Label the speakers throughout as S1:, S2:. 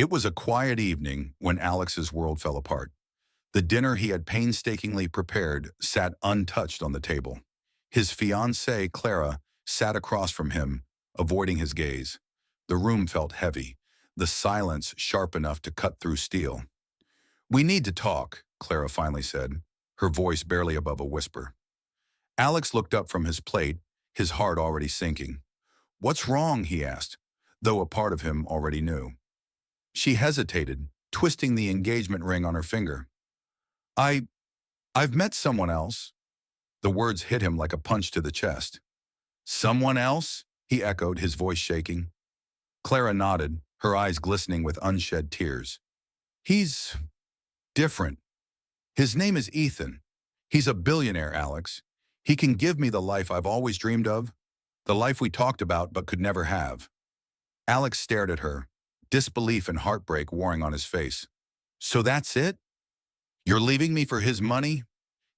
S1: It was a quiet evening when Alex's world fell apart. The dinner he had painstakingly prepared sat untouched on the table. His fiancée, Clara, sat across from him, avoiding his gaze. The room felt heavy, the silence sharp enough to cut through steel. "We need to talk," Clara finally said, her voice barely above a whisper. Alex looked up from his plate, his heart already sinking. "What's wrong?" he asked, though a part of him already knew. She hesitated, twisting the engagement ring on her finger. I, I've met someone else." The words hit him like a punch to the chest. "Someone else?" he echoed, his voice shaking. Clara nodded, her eyes glistening with unshed tears. "He's different. His name is Ethan. He's a billionaire, Alex. He can give me the life I've always dreamed of, the life we talked about but could never have." Alex stared at her, disbelief and heartbreak warring on his face. "So that's it? You're leaving me for his money?"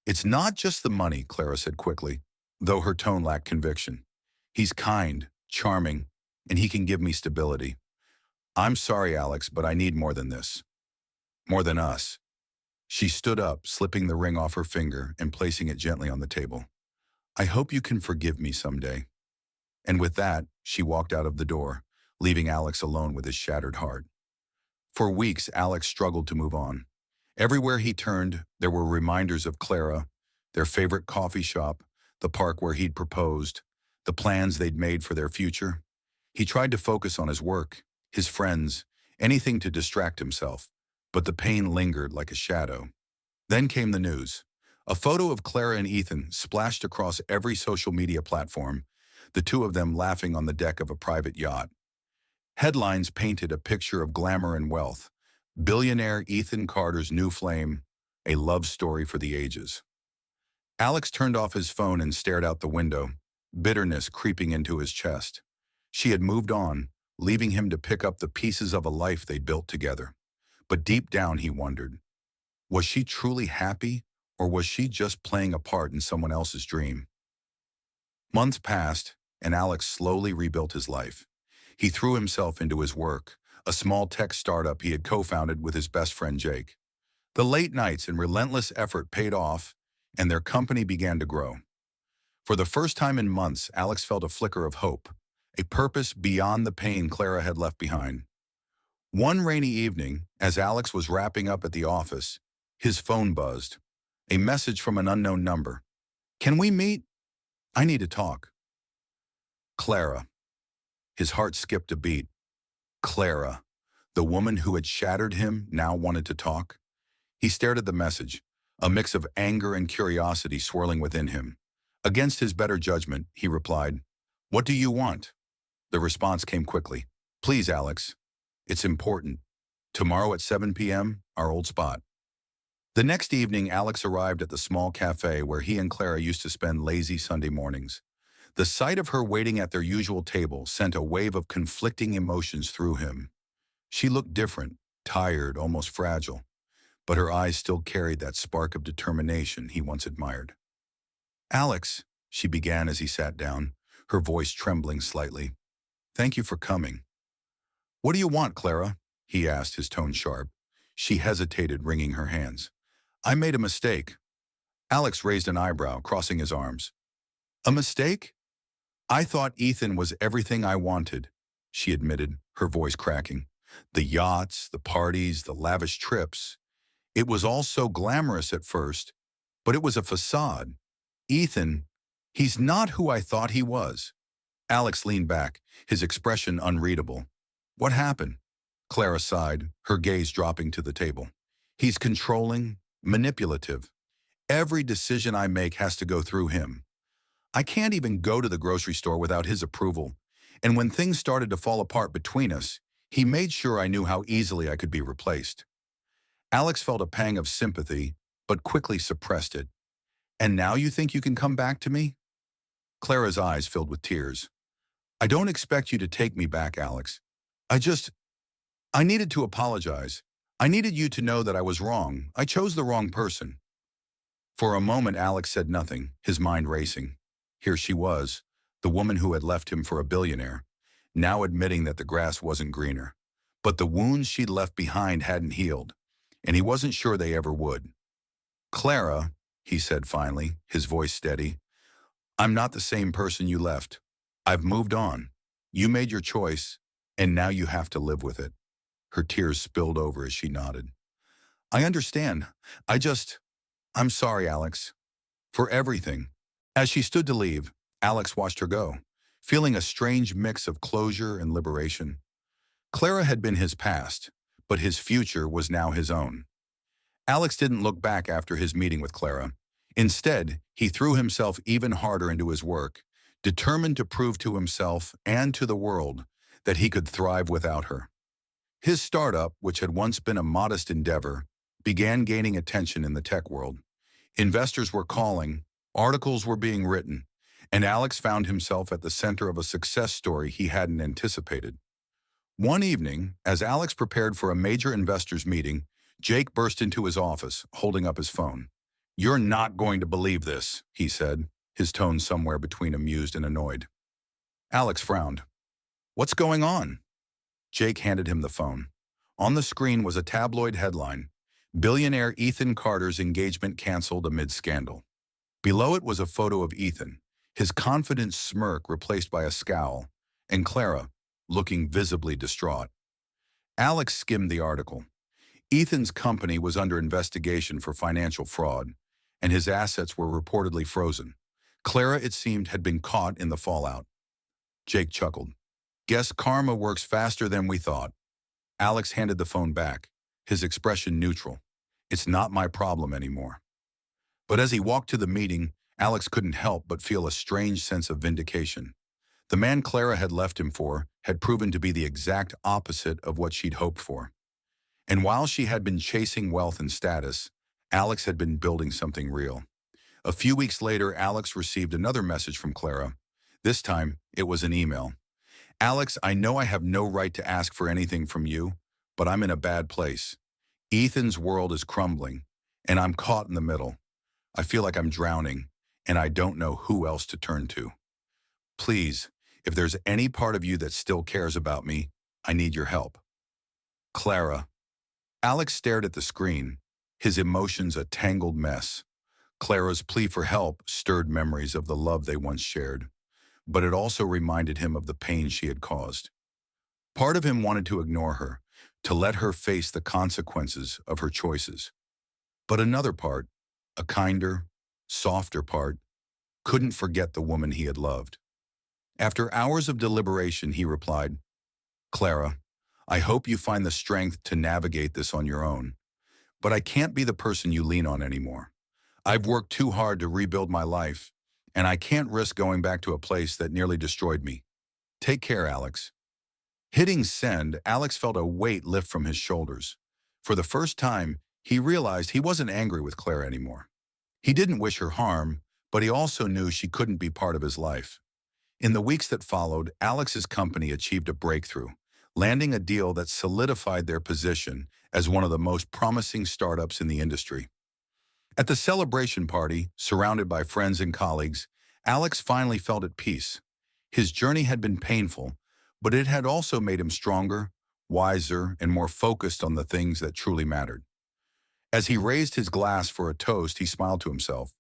S1: "It's not just the money," Clara said quickly, though her tone lacked conviction. "He's kind, charming, and he can give me stability. I'm sorry, Alex, but I need more than this. More than us." She stood up, slipping the ring off her finger and placing it gently on the table. "I hope you can forgive me someday." And with that, she walked out of the door, leaving Alex alone with his shattered heart. For weeks, Alex struggled to move on. Everywhere he turned, there were reminders of Clara, their favorite coffee shop, the park where he'd proposed, the plans they'd made for their future. He tried to focus on his work, his friends, anything to distract himself, but the pain lingered like a shadow. Then came the news. A photo of Clara and Ethan splashed across every social media platform, the two of them laughing on the deck of a private yacht. Headlines painted a picture of glamour and wealth. Billionaire Ethan Carter's new flame, a love story for the ages. Alex turned off his phone and stared out the window, bitterness creeping into his chest. She had moved on, leaving him to pick up the pieces of a life they'd built together. But deep down he wondered, was she truly happy, or was she just playing a part in someone else's dream? Months passed, and Alex slowly rebuilt his life. He threw himself into his work, a small tech startup he had co-founded with his best friend Jake. The late nights and relentless effort paid off, and their company began to grow. For the first time in months, Alex felt a flicker of hope, a purpose beyond the pain Clara had left behind. One rainy evening, as Alex was wrapping up at the office, his phone buzzed. A message from an unknown number. "Can we meet? I need to talk." Clara. His heart skipped a beat. Clara, the woman who had shattered him, now wanted to talk. He stared at the message, a mix of anger and curiosity swirling within him. Against his better judgment, he replied, "What do you want?" The response came quickly. "Please, Alex. It's important. Tomorrow at 7 p.m., our old spot." The next evening, Alex arrived at the small cafe where he and Clara used to spend lazy Sunday mornings. The sight of her waiting at their usual table sent a wave of conflicting emotions through him. She looked different, tired, almost fragile, but her eyes still carried that spark of determination he once admired. "Alex," she began as he sat down, her voice trembling slightly. "Thank you for coming." "What do you want, Clara?" he asked, his tone sharp. She hesitated, wringing her hands. "I made a mistake." Alex raised an eyebrow, crossing his arms. "A mistake?" "I thought Ethan was everything I wanted," she admitted, her voice cracking. "The yachts, the parties, the lavish trips. It was all so glamorous at first, but it was a facade. Ethan, he's not who I thought he was." Alex leaned back, his expression unreadable. "What happened?" Clara sighed, her gaze dropping to the table. "He's controlling, manipulative. Every decision I make has to go through him. I can't even go to the grocery store without his approval. And when things started to fall apart between us, he made sure I knew how easily I could be replaced." Alex felt a pang of sympathy, but quickly suppressed it. "And now you think you can come back to me?" Clara's eyes filled with tears. "I don't expect you to take me back, Alex. I needed to apologize. I needed you to know that I was wrong. I chose the wrong person." For a moment, Alex said nothing, his mind racing. Here she was, the woman who had left him for a billionaire, now admitting that the grass wasn't greener. but the wounds she'd left behind hadn't healed, and he wasn't sure they ever would. "Clara," he said finally, his voice steady, "I'm not the same person you left. I've moved on. You made your choice, and now you have to live with it." Her tears spilled over as she nodded. "I understand. I'm sorry, Alex, for everything." As she stood to leave, Alex watched her go, feeling a strange mix of closure and liberation. Clara had been his past, but his future was now his own. Alex didn't look back after his meeting with Clara. Instead, he threw himself even harder into his work, determined to prove to himself and to the world that he could thrive without her. His startup, which had once been a modest endeavor, began gaining attention in the tech world. Investors were calling, articles were being written, and Alex found himself at the center of a success story he hadn't anticipated. One evening, as Alex prepared for a major investors meeting, Jake burst into his office, holding up his phone. "You're not going to believe this," he said, his tone somewhere between amused and annoyed. Alex frowned. "What's going on?" Jake handed him the phone. On the screen was a tabloid headline: "Billionaire Ethan Carter's engagement canceled amid scandal." Below it was a photo of Ethan, his confident smirk replaced by a scowl, and Clara, looking visibly distraught. Alex skimmed the article. Ethan's company was under investigation for financial fraud, and his assets were reportedly frozen. Clara, it seemed, had been caught in the fallout. Jake chuckled. "Guess karma works faster than we thought." Alex handed the phone back, his expression neutral. "It's not my problem anymore." But as he walked to the meeting, Alex couldn't help but feel a strange sense of vindication. The man Clara had left him for had proven to be the exact opposite of what she'd hoped for. And while she had been chasing wealth and status, Alex had been building something real. A few weeks later, Alex received another message from Clara. This time, it was an email. "Alex, I know I have no right to ask for anything from you, but I'm in a bad place. Ethan's world is crumbling, and I'm caught in the middle. I feel like I'm drowning, and I don't know who else to turn to. Please, if there's any part of you that still cares about me, I need your help. Clara." Alex stared at the screen, his emotions a tangled mess. Clara's plea for help stirred memories of the love they once shared, but it also reminded him of the pain she had caused. Part of him wanted to ignore her, to let her face the consequences of her choices. But another part, a kinder, softer part, couldn't forget the woman he had loved. After hours of deliberation, he replied, "Clara, I hope you find the strength to navigate this on your own, but I can't be the person you lean on anymore. I've worked too hard to rebuild my life, and I can't risk going back to a place that nearly destroyed me. Take care, Alex." Hitting send, Alex felt a weight lift from his shoulders. For the first time, he realized he wasn't angry with Clara anymore. He didn't wish her harm, but he also knew she couldn't be part of his life. In the weeks that followed, Alex's company achieved a breakthrough, landing a deal that solidified their position as one of the most promising startups in the industry. At the celebration party, surrounded by friends and colleagues, Alex finally felt at peace. His journey had been painful, but it had also made him stronger, wiser, and more focused on the things that truly mattered. As he raised his glass for a toast, he smiled to himself.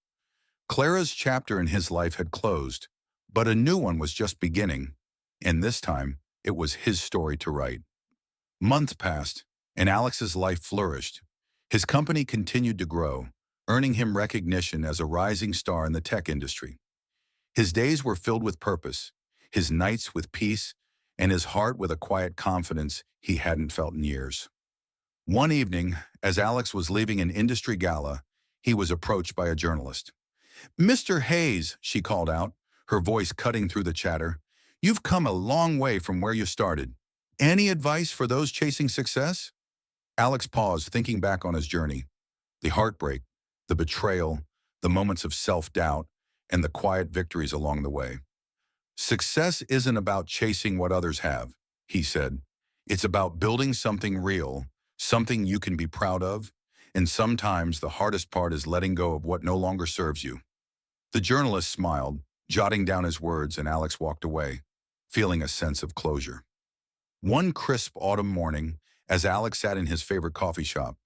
S1: Clara's chapter in his life had closed, but a new one was just beginning, and this time, it was his story to write. Months passed, and Alex's life flourished. His company continued to grow, earning him recognition as a rising star in the tech industry. His days were filled with purpose, his nights with peace, and his heart with a quiet confidence he hadn't felt in years. One evening, as Alex was leaving an industry gala, he was approached by a journalist. "Mr. Hayes," she called out, her voice cutting through the chatter, "you've come a long way from where you started. Any advice for those chasing success?" Alex paused, thinking back on his journey. The heartbreak, the betrayal, the moments of self-doubt, and the quiet victories along the way. "Success isn't about chasing what others have," he said. "It's about building something real, something you can be proud of, and sometimes the hardest part is letting go of what no longer serves you." The journalist smiled, jotting down his words, and Alex walked away, feeling a sense of closure. One crisp autumn morning, as Alex sat in his favorite coffee shop,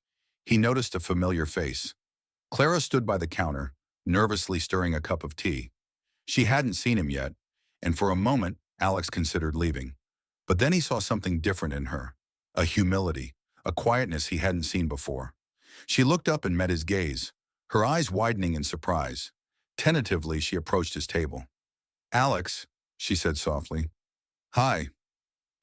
S1: he noticed a familiar face. Clara stood by the counter, nervously stirring a cup of tea. She hadn't seen him yet, and for a moment, Alex considered leaving. But then he saw something different in her, a humility, a quietness he hadn't seen before. She looked up and met his gaze, her eyes widening in surprise. Tentatively, she approached his table. "Alex," she said softly. "Hi."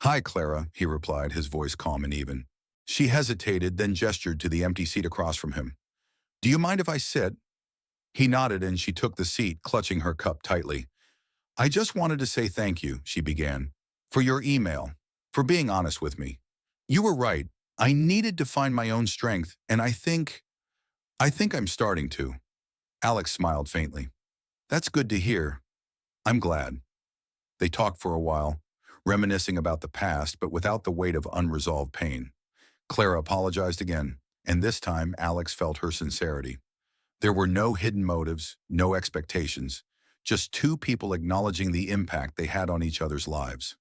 S1: "Hi, Clara," he replied, his voice calm and even. She hesitated, then gestured to the empty seat across from him. "Do you mind if I sit?" He nodded and she took the seat, clutching her cup tightly. "I just wanted to say thank you," she began, "for your email, for being honest with me. You were right. I needed to find my own strength, and I think I'm starting to." Alex smiled faintly. "That's good to hear. I'm glad." They talked for a while, reminiscing about the past, but without the weight of unresolved pain. Clara apologized again, and this time Alex felt her sincerity. There were no hidden motives, no expectations, just two people acknowledging the impact they had on each other's lives.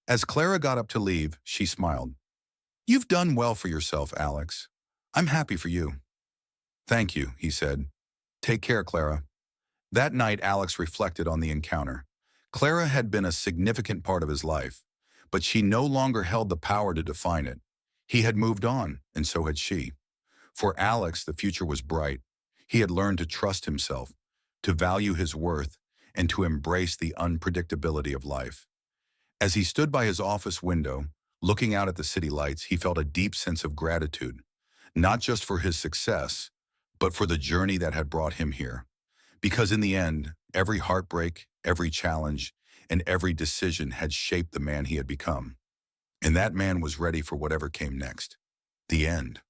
S1: As Clara got up to leave, she smiled. "You've done well for yourself, Alex. I'm happy for you." "Thank you," he said. "Take care, Clara." That night, Alex reflected on the encounter. Clara had been a significant part of his life, but she no longer held the power to define it. He had moved on, and so had she. For Alex, the future was bright. He had learned to trust himself, to value his worth, and to embrace the unpredictability of life. As he stood by his office window, looking out at the city lights, he felt a deep sense of gratitude, not just for his success, but for the journey that had brought him here. Because in the end, every heartbreak, every challenge, and every decision had shaped the man he had become. And that man was ready for whatever came next. The end.